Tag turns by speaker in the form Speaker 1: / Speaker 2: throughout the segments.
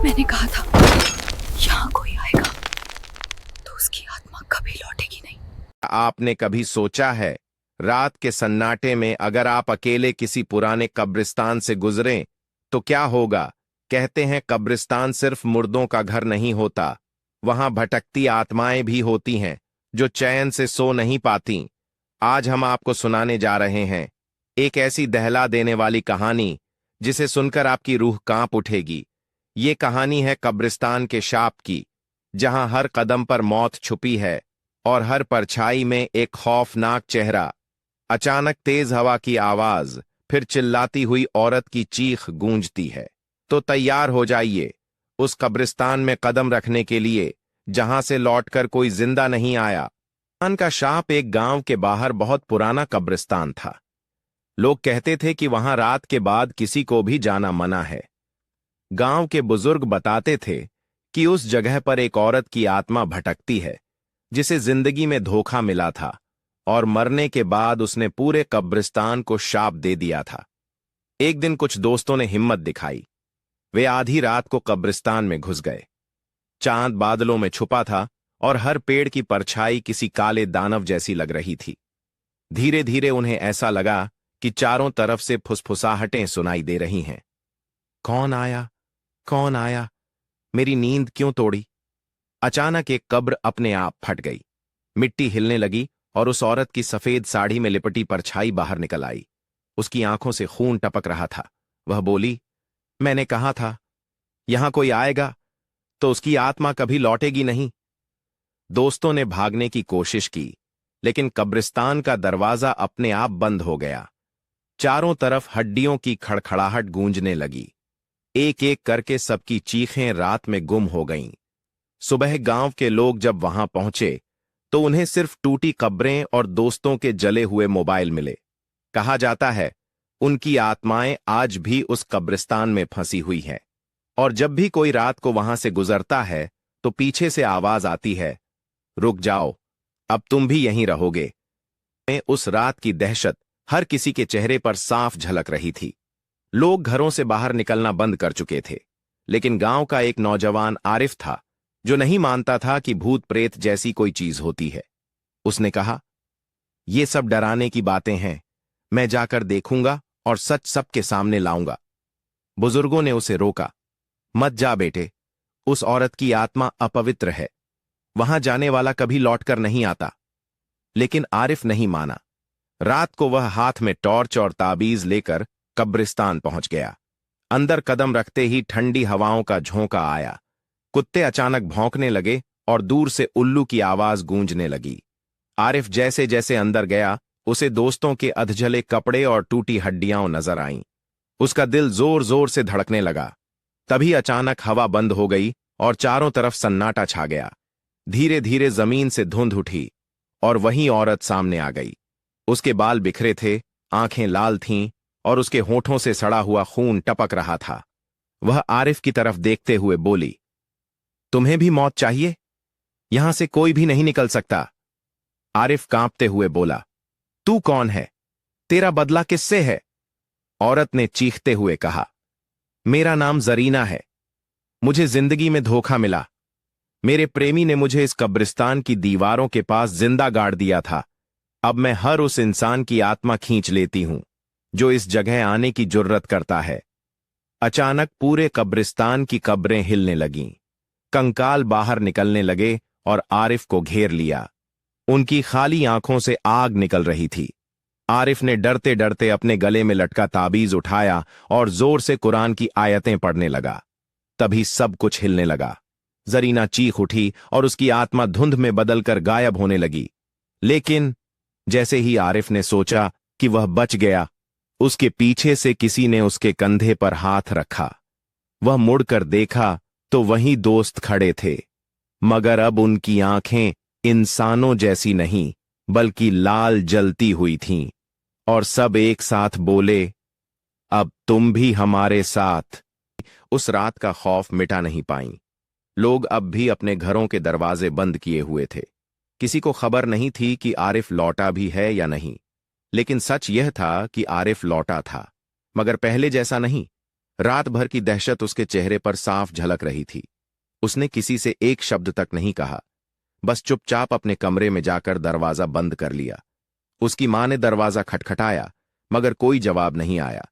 Speaker 1: मैंने कहा था यहाँ कोई आएगा तो उसकी आत्मा कभी लौटेगी नहीं।
Speaker 2: आपने कभी सोचा है, रात के सन्नाटे में अगर आप अकेले किसी पुराने कब्रिस्तान से गुजरें तो क्या होगा? कहते हैं कब्रिस्तान सिर्फ मुर्दों का घर नहीं होता, वहां भटकती आत्माएं भी होती हैं जो चैन से सो नहीं पाती। आज हम आपको सुनाने जा रहे हैं एक ऐसी दहला देने वाली कहानी जिसे सुनकर आपकी रूह कांप उठेगी। ये कहानी है कब्रिस्तान के शाप की, जहां हर कदम पर मौत छुपी है और हर परछाई में एक खौफनाक चेहरा। अचानक तेज हवा की आवाज, फिर चिल्लाती हुई औरत की चीख गूंजती है। तो तैयार हो जाइए उस कब्रिस्तान में कदम रखने के लिए जहां से लौटकर कोई जिंदा नहीं आया। कब्रिस्तान का शाप एक गांव के बाहर बहुत पुराना कब्रिस्तान था। लोग कहते थे कि वहां रात के बाद किसी को भी जाना मना है। गांव के बुजुर्ग बताते थे कि उस जगह पर एक औरत की आत्मा भटकती है जिसे जिंदगी में धोखा मिला था और मरने के बाद उसने पूरे कब्रिस्तान को शाप दे दिया था। एक दिन कुछ दोस्तों ने हिम्मत दिखाई। वे आधी रात को कब्रिस्तान में घुस गए। चांद बादलों में छुपा था और हर पेड़ की परछाई किसी काले दानव जैसी लग रही थी। धीरे धीरे उन्हें ऐसा लगा कि चारों तरफ से फुसफुसाहटें सुनाई दे रही हैं। कौन आया? कौन आया? मेरी नींद क्यों तोड़ी? अचानक एक कब्र अपने आप फट गई। मिट्टी हिलने लगी और उस औरत की सफेद साड़ी में लिपटी परछाई बाहर निकल आई। उसकी आंखों से खून टपक रहा था। वह बोली, मैंने कहा था यहां कोई आएगा तो उसकी आत्मा कभी लौटेगी नहीं। दोस्तों ने भागने की कोशिश की, लेकिन कब्रिस्तान का दरवाजा अपने आप बंद हो गया। चारों तरफ हड्डियों की खड़खड़ाहट गूंजने लगी। एक एक करके सबकी चीखें रात में गुम हो गईं। सुबह गांव के लोग जब वहां पहुंचे तो उन्हें सिर्फ टूटी कब्रें और दोस्तों के जले हुए मोबाइल मिले। कहा जाता है उनकी आत्माएं आज भी उस कब्रिस्तान में फंसी हुई हैं, और जब भी कोई रात को वहां से गुजरता है तो पीछे से आवाज आती है, रुक जाओ, अब तुम भी यहीं रहोगे। उस रात की दहशत हर किसी के चेहरे पर साफ झलक रही थी। लोग घरों से बाहर निकलना बंद कर चुके थे, लेकिन गांव का एक नौजवान आरिफ था जो नहीं मानता था कि भूत प्रेत जैसी कोई चीज होती है। उसने कहा, ये सब डराने की बातें हैं, मैं जाकर देखूंगा और सच सबके सामने लाऊंगा। बुजुर्गों ने उसे रोका, मत जा बेटे, उस औरत की आत्मा अपवित्र है, वहां जाने वाला कभी लौटकर नहीं आता। लेकिन आरिफ नहीं माना। रात को वह हाथ में टॉर्च और ताबीज लेकर कब्रिस्तान पहुंच गया। अंदर कदम रखते ही ठंडी हवाओं का झोंका आया। कुत्ते अचानक भौंकने लगे और दूर से उल्लू की आवाज गूंजने लगी। आरिफ जैसे जैसे अंदर गया, उसे दोस्तों के अधजले कपड़े और टूटी हड्डियां नजर आईं। उसका दिल जोर जोर से धड़कने लगा। तभी अचानक हवा बंद हो गई और चारों तरफ सन्नाटा छा गया। धीरे धीरे जमीन से धुंध उठी और वही औरत सामने आ गई। उसके बाल बिखरे थे, आंखें लाल थीं और उसके होठों से सड़ा हुआ खून टपक रहा था। वह आरिफ की तरफ देखते हुए बोली, तुम्हें भी मौत चाहिए? यहां से कोई भी नहीं निकल सकता। आरिफ कांपते हुए बोला, तू कौन है? तेरा बदला किससे है? औरत ने चीखते हुए कहा, मेरा नाम जरीना है। मुझे जिंदगी में धोखा मिला। मेरे प्रेमी ने मुझे इस कब्रिस्तान की दीवारों के पास जिंदा गाड़ दिया था। अब मैं हर उस इंसान की आत्मा खींच लेती हूं जो इस जगह आने की जुर्रत करता है। अचानक पूरे कब्रिस्तान की कब्रें हिलने लगीं। कंकाल बाहर निकलने लगे और आरिफ को घेर लिया। उनकी खाली आंखों से आग निकल रही थी। आरिफ ने डरते डरते अपने गले में लटका ताबीज उठाया और जोर से कुरान की आयतें पढ़ने लगा। तभी सब कुछ हिलने लगा। जरीना चीख उठी और उसकी आत्मा धुंध में बदलकर गायब होने लगी। लेकिन जैसे ही आरिफ ने सोचा कि वह बच गया, उसके पीछे से किसी ने उसके कंधे पर हाथ रखा। वह मुड़कर देखा तो वहीं दोस्त खड़े थे, मगर अब उनकी आंखें इंसानों जैसी नहीं बल्कि लाल जलती हुई थीं, और सब एक साथ बोले, अब तुम भी हमारे साथ। उस रात का खौफ मिटा नहीं पाई। लोग अब भी अपने घरों के दरवाजे बंद किए हुए थे। किसी को खबर नहीं थी कि आरिफ लौटा भी है या नहीं, लेकिन सच यह था कि आरिफ लौटा था, मगर पहले जैसा नहीं। रात भर की दहशत उसके चेहरे पर साफ झलक रही थी। उसने किसी से एक शब्द तक नहीं कहा, बस चुपचाप अपने कमरे में जाकर दरवाजा बंद कर लिया। उसकी मां ने दरवाजा खटखटाया, मगर कोई जवाब नहीं आया।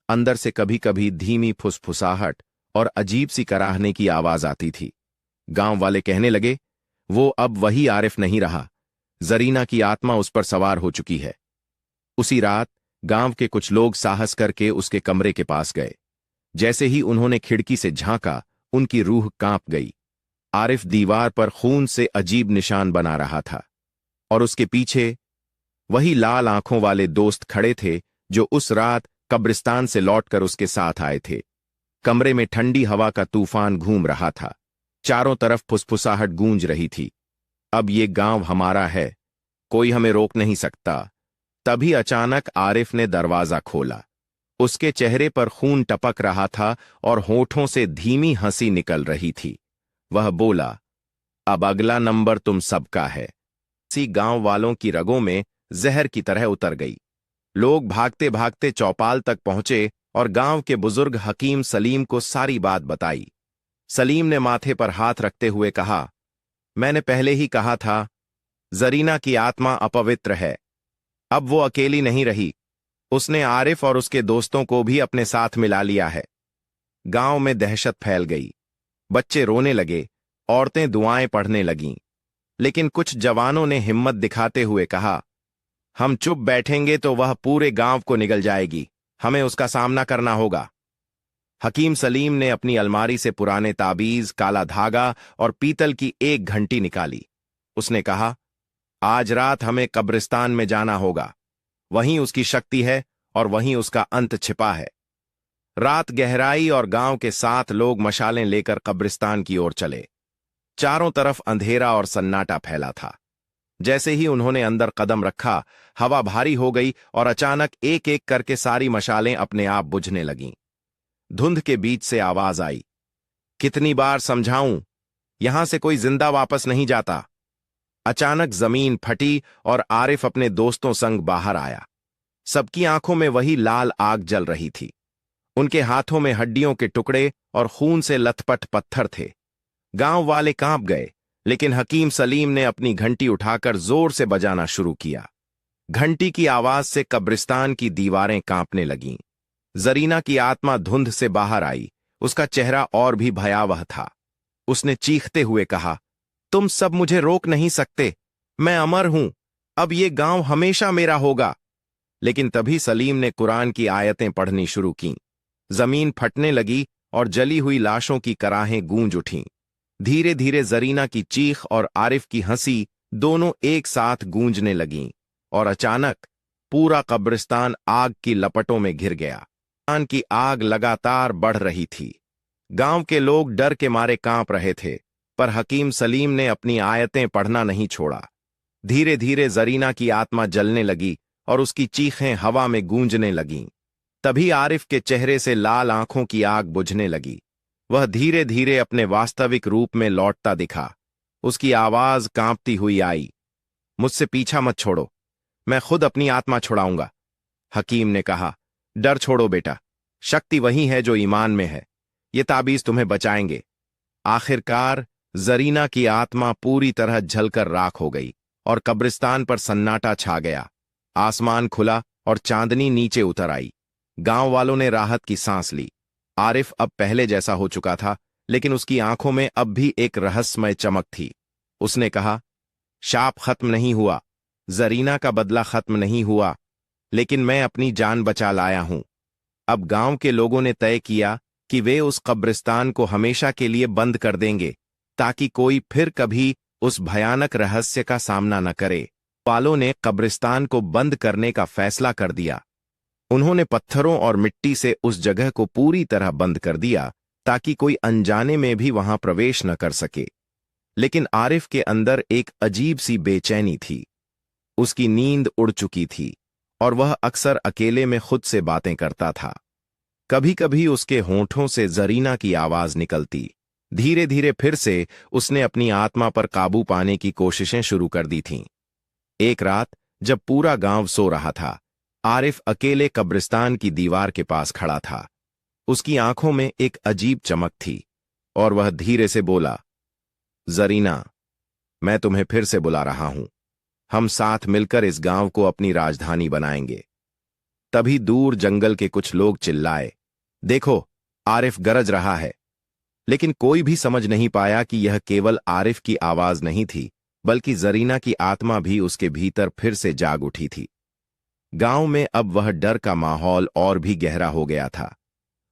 Speaker 2: अंदर से कभी कभी धीमी फुसफुसाहट और अजीब सी कराहने की आवाज आती थी। गांव वाले कहने लगे, वो अब वही आरिफ नहीं रहा, जरीना की आत्मा उस पर सवार हो चुकी है। उसी रात गांव के कुछ लोग साहस करके उसके कमरे के पास गए। जैसे ही उन्होंने खिड़की से झांका, उनकी रूह कांप गई। आरिफ दीवार पर खून से अजीब निशान बना रहा था, और उसके पीछे वही लाल आंखों वाले दोस्त खड़े थे जो उस रात कब्रिस्तान से लौटकर उसके साथ आए थे। कमरे में ठंडी हवा का तूफान घूम रहा था। चारों तरफ फुसफुसाहट गूंज रही थी। अब ये गांव हमारा है, कोई हमें रोक नहीं सकता। तभी अचानक आरिफ ने दरवाजा खोला। उसके चेहरे पर खून टपक रहा था और होठों से धीमी हंसी निकल रही थी। वह बोला, अब अगला नंबर तुम सबका है। सी गांव वालों की रगों में जहर की तरह उतर गई। लोग भागते भागते चौपाल तक पहुंचे और गांव के बुजुर्ग हकीम सलीम को सारी बात बताई। सलीम ने माथे पर हाथ रखते हुए कहा, मैंने पहले ही कहा था, जरीना की आत्मा अपवित्र है। अब वो अकेली नहीं रही, उसने आरिफ और उसके दोस्तों को भी अपने साथ मिला लिया है। गांव में दहशत फैल गई। बच्चे रोने लगे, औरतें दुआएं पढ़ने लगीं। लेकिन कुछ जवानों ने हिम्मत दिखाते हुए कहा, हम चुप बैठेंगे तो वह पूरे गांव को निगल जाएगी, हमें उसका सामना करना होगा। हकीम सलीम ने अपनी अलमारी से पुराने ताबीज, काला धागा और पीतल की एक घंटी निकाली। उसने कहा, आज रात हमें कब्रिस्तान में जाना होगा, वहीं उसकी शक्ति है और वहीं उसका अंत छिपा है। रात गहराई और गांव के 7 लोग मशालें लेकर कब्रिस्तान की ओर चले। चारों तरफ अंधेरा और सन्नाटा फैला था। जैसे ही उन्होंने अंदर कदम रखा, हवा भारी हो गई और अचानक एक एक करके सारी मशालें अपने आप बुझने लगीं। धुंध के बीच से आवाज आई, कितनी बार समझाऊं, यहां से कोई जिंदा वापस नहीं जाता। अचानक जमीन फटी और आरिफ अपने दोस्तों संग बाहर आया। सबकी आंखों में वही लाल आग जल रही थी। उनके हाथों में हड्डियों के टुकड़े और खून से लथपथ पत्थर थे। गांव वाले कांप गए, लेकिन हकीम सलीम ने अपनी घंटी उठाकर जोर से बजाना शुरू किया। घंटी की आवाज से कब्रिस्तान की दीवारें कांपने लगीं। जरीना की आत्मा धुंध से बाहर आई। उसका चेहरा और भी भयावह था। उसने चीखते हुए कहा, तुम सब मुझे रोक नहीं सकते, मैं अमर हूं, अब ये गांव हमेशा मेरा होगा। लेकिन तभी सलीम ने कुरान की आयतें पढ़नी शुरू कीं। जमीन फटने लगी और जली हुई लाशों की कराहें गूंज उठीं। धीरे धीरे जरीना की चीख और आरिफ की हंसी दोनों एक साथ गूंजने लगीं, और अचानक पूरा कब्रिस्तान आग की लपटों में घिर गया। कब्रिस्तान की आग लगातार बढ़ रही थी। गांव के लोग डर के मारे कांप रहे थे, पर हकीम सलीम ने अपनी आयतें पढ़ना नहीं छोड़ा। धीरे धीरे जरीना की आत्मा जलने लगी और उसकी चीखें हवा में गूंजने लगीं। तभी आरिफ के चेहरे से लाल आंखों की आग बुझने लगी। वह धीरे धीरे अपने वास्तविक रूप में लौटता दिखा। उसकी आवाज कांपती हुई आई, मुझसे पीछा मत छोड़ो, मैं खुद अपनी आत्मा छुड़ाऊंगा। हकीम ने कहा, डर छोड़ो बेटा, शक्ति वही है जो ईमान में है, ये ताबीज तुम्हें बचाएंगे। आखिरकार जरीना की आत्मा पूरी तरह जलकर राख हो गई और कब्रिस्तान पर सन्नाटा छा गया। आसमान खुला और चांदनी नीचे उतर आई। गांव वालों ने राहत की सांस ली। आरिफ अब पहले जैसा हो चुका था, लेकिन उसकी आंखों में अब भी एक रहस्यमय चमक थी। उसने कहा, शाप खत्म नहीं हुआ, जरीना का बदला खत्म नहीं हुआ, लेकिन मैं अपनी जान बचा लाया हूं। अब गांव के लोगों ने तय किया कि वे उस कब्रिस्तान को हमेशा के लिए बंद कर देंगे, ताकि कोई फिर कभी उस भयानक रहस्य का सामना न करे। वालों ने कब्रिस्तान को बंद करने का फैसला कर दिया। उन्होंने पत्थरों और मिट्टी से उस जगह को पूरी तरह बंद कर दिया, ताकि कोई अनजाने में भी वहां प्रवेश न कर सके। लेकिन आरिफ के अंदर एक अजीब सी बेचैनी थी। उसकी नींद उड़ चुकी थी और वह अक्सर अकेले में खुद से बातें करता था। कभी कभी उसके होंठों से जरीना की आवाज निकलती। धीरे धीरे फिर से उसने अपनी आत्मा पर काबू पाने की कोशिशें शुरू कर दी थीं। एक रात जब पूरा गांव सो रहा था, आरिफ अकेले कब्रिस्तान की दीवार के पास खड़ा था। उसकी आंखों में एक अजीब चमक थी और वह धीरे से बोला, जरीना, मैं तुम्हें फिर से बुला रहा हूं। हम साथ मिलकर इस गांव को अपनी राजधानी बनाएंगे। तभी दूर जंगल के कुछ लोग चिल्लाए, देखो, आरिफ गरज रहा है। लेकिन कोई भी समझ नहीं पाया कि यह केवल आरिफ की आवाज नहीं थी, बल्कि जरीना की आत्मा भी उसके भीतर फिर से जाग उठी थी। गांव में अब वह डर का माहौल और भी गहरा हो गया था।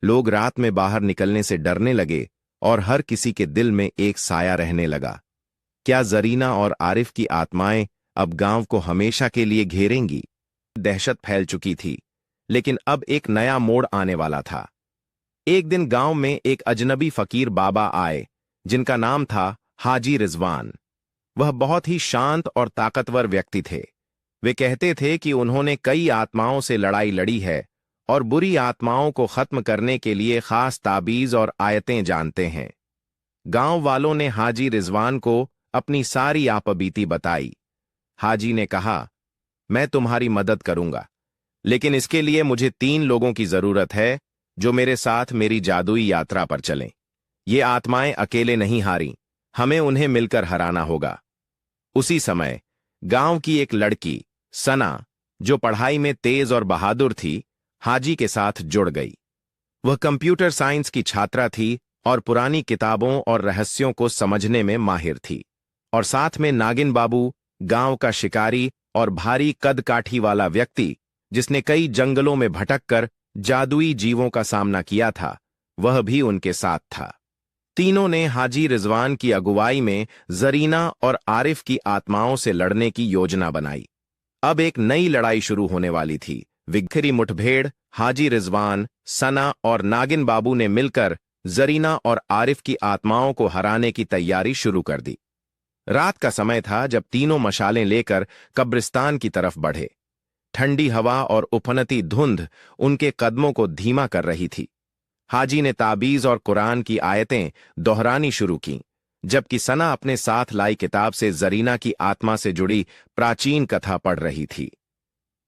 Speaker 2: लोग रात में बाहर निकलने से डरने लगे और हर किसी के दिल में एक साया रहने लगा। क्या जरीना और आरिफ की आत्माएं अब गांव को हमेशा के लिए घेरेंगी? दहशत फैल चुकी थी, लेकिन अब एक नया मोड़ आने वाला था। एक दिन गांव में एक अजनबी फकीर बाबा आए, जिनका नाम था हाजी रिजवान। वह बहुत ही शांत और ताकतवर व्यक्ति थे। वे कहते थे कि उन्होंने कई आत्माओं से लड़ाई लड़ी है और बुरी आत्माओं को खत्म करने के लिए खास ताबीज और आयतें जानते हैं। गांव वालों ने हाजी रिजवान को अपनी सारी आपबीती बताई। हाजी ने कहा, मैं तुम्हारी मदद करूंगा, लेकिन इसके लिए मुझे 3 लोगों की जरूरत है जो मेरे साथ मेरी जादुई यात्रा पर चलें। ये आत्माएं अकेले नहीं हारी, हमें उन्हें मिलकर हराना होगा। उसी समय गांव की एक लड़की सना, जो पढ़ाई में तेज और बहादुर थी, हाजी के साथ जुड़ गई। वह कंप्यूटर साइंस की छात्रा थी और पुरानी किताबों और रहस्यों को समझने में माहिर थी। और साथ में नागिन बाबू, गांव का शिकारी और भारी कद काठी वाला व्यक्ति, जिसने कई जंगलों में भटककर जादुई जीवों का सामना किया था, वह भी उनके साथ था। तीनों ने हाजी रिजवान की अगुवाई में जरीना और आरिफ की आत्माओं से लड़ने की योजना बनाई। अब एक नई लड़ाई शुरू होने वाली थी। विखरी मुठभेड़। हाजी रिजवान, सना और नागिन बाबू ने मिलकर जरीना और आरिफ की आत्माओं को हराने की तैयारी शुरू कर दी। रात का समय था जब तीनों मशालें लेकर कब्रिस्तान की तरफ बढ़े। ठंडी हवा और उफनती धुंध उनके कदमों को धीमा कर रही थी। हाजी ने ताबीज और कुरान की आयतें दोहरानी शुरू कीं, जबकि सना अपने साथ लाई किताब से जरीना की आत्मा से जुड़ी प्राचीन कथा पढ़ रही थी।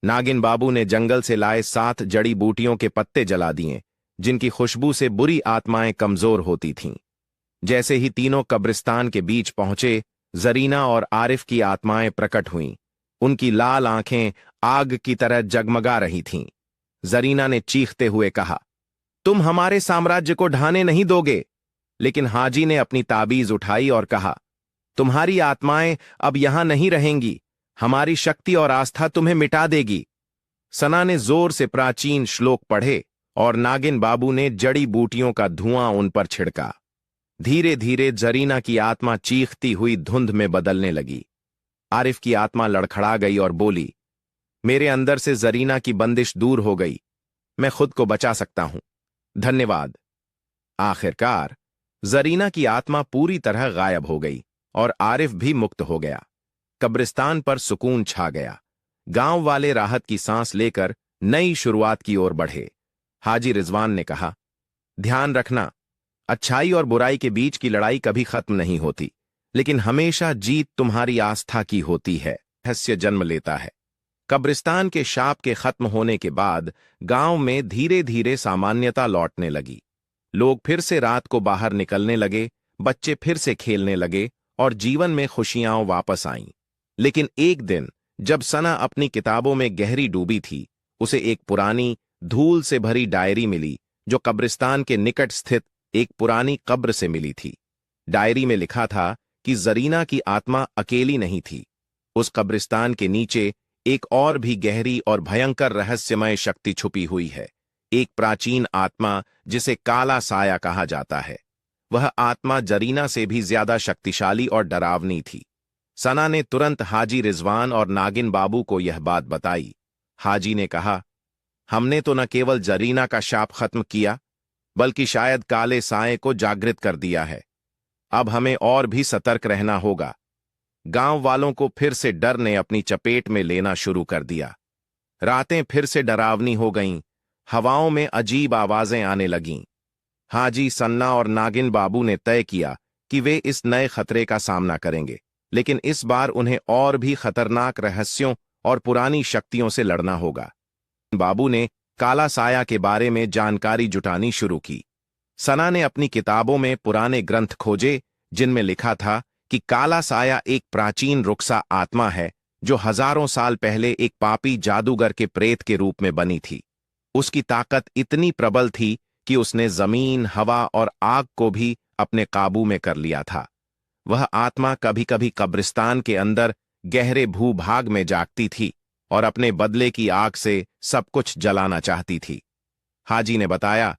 Speaker 2: नागिन बाबू ने जंगल से लाए 7 जड़ी बूटियों के पत्ते जला दिए, जिनकी खुशबू से बुरी आत्माएं कमजोर होती थीं। जैसे ही तीनों कब्रिस्तान के बीच पहुंचे, जरीना और आरिफ की आत्माएं प्रकट हुईं। उनकी लाल आंखें आग की तरह जगमगा रही थीं। जरीना ने चीखते हुए कहा, तुम हमारे साम्राज्य को ढाने नहीं दोगे। लेकिन हाजी ने अपनी ताबीज उठाई और कहा, तुम्हारी आत्माएं अब यहां नहीं रहेंगी, हमारी शक्ति और आस्था तुम्हें मिटा देगी। सना ने जोर से प्राचीन श्लोक पढ़े और नागिन बाबू ने जड़ी बूटियों का धुआं उन पर छिड़का। धीरे धीरे जरीना की आत्मा चीखती हुई धुंध में बदलने लगी। आरिफ की आत्मा लड़खड़ा गई और बोली, मेरे अंदर से जरीना की बंदिश दूर हो गई, मैं खुद को बचा सकता हूं, धन्यवाद। आखिरकार जरीना की आत्मा पूरी तरह गायब हो गई और आरिफ भी मुक्त हो गया। कब्रिस्तान पर सुकून छा गया। गांव वाले राहत की सांस लेकर नई शुरुआत की ओर बढ़े। हाजी रिजवान ने कहा, ध्यान रखना, अच्छाई और बुराई के बीच की लड़ाई कभी खत्म नहीं होती, लेकिन हमेशा जीत तुम्हारी आस्था की होती है। रहस्य जन्म लेता है। कब्रिस्तान के शाप के खत्म होने के बाद गांव में धीरे धीरे सामान्यता लौटने लगी। लोग फिर से रात को बाहर निकलने लगे, बच्चे फिर से खेलने लगे और जीवन में खुशियां वापस आईं। लेकिन एक दिन जब सना अपनी किताबों में गहरी डूबी थी, उसे एक पुरानी धूल से भरी डायरी मिली जो कब्रिस्तान के निकट स्थित एक पुरानी कब्र से मिली थी। डायरी में लिखा था कि जरीना की आत्मा अकेली नहीं थी। उस कब्रिस्तान के नीचे एक और भी गहरी और भयंकर रहस्यमय शक्ति छुपी हुई है। एक प्राचीन आत्मा जिसे काला साया कहा जाता है। वह आत्मा जरीना से भी ज्यादा शक्तिशाली और डरावनी थी। सना ने तुरंत हाजी रिजवान और नागिन बाबू को यह बात बताई। हाजी ने कहा, हमने तो न केवल जरीना का शाप खत्म किया, बल्कि शायद काले साए को जागृत कर दिया है। अब हमें और भी सतर्क रहना होगा। गांव वालों को फिर से डर ने अपनी चपेट में लेना शुरू कर दिया। रातें फिर से डरावनी हो गईं। हवाओं में अजीब आवाजें आने लगीं। हाजी, सन्ना और नागिन बाबू ने तय किया कि वे इस नए खतरे का सामना करेंगे, लेकिन इस बार उन्हें और भी खतरनाक रहस्यों और पुरानी शक्तियों से लड़ना होगा। बाबू ने काला साया के बारे में जानकारी जुटानी शुरू की। सना ने अपनी किताबों में पुराने ग्रंथ खोजे जिनमें लिखा था कि काला साया एक प्राचीन रुखसा आत्मा है जो हजारों साल पहले एक पापी जादूगर के प्रेत के रूप में बनी थी। उसकी ताकत इतनी प्रबल थी कि उसने जमीन, हवा और आग को भी अपने काबू में कर लिया था। वह आत्मा कभी कभी कब्रिस्तान के अंदर गहरे भूभाग में जागती थी और अपने बदले की आग से सब कुछ जलाना चाहती थी। हाजी ने बताया,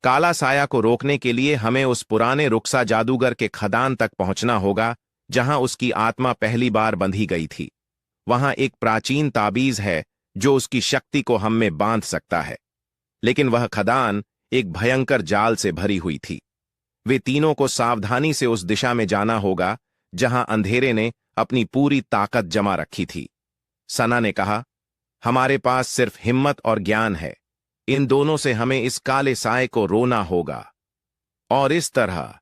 Speaker 2: काला साया को रोकने के लिए हमें उस पुराने रुखसा जादूगर के खदान तक पहुंचना होगा जहां उसकी आत्मा पहली बार बंधी गई थी। वहां एक प्राचीन ताबीज है जो उसकी शक्ति को हम में बांध सकता है, लेकिन वह खदान एक भयंकर जाल से भरी हुई थी। वे तीनों को सावधानी से उस दिशा में जाना होगा जहां अंधेरे ने अपनी पूरी ताकत जमा रखी थी। सना ने कहा, हमारे पास सिर्फ हिम्मत और ज्ञान है। इन दोनों से हमें इस काले साए को रोना होगा। और इस तरह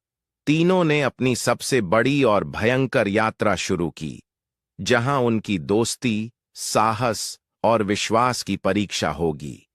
Speaker 2: तीनों ने अपनी सबसे बड़ी और भयंकर यात्रा शुरू की, जहां उनकी दोस्ती, साहस और विश्वास की परीक्षा होगी।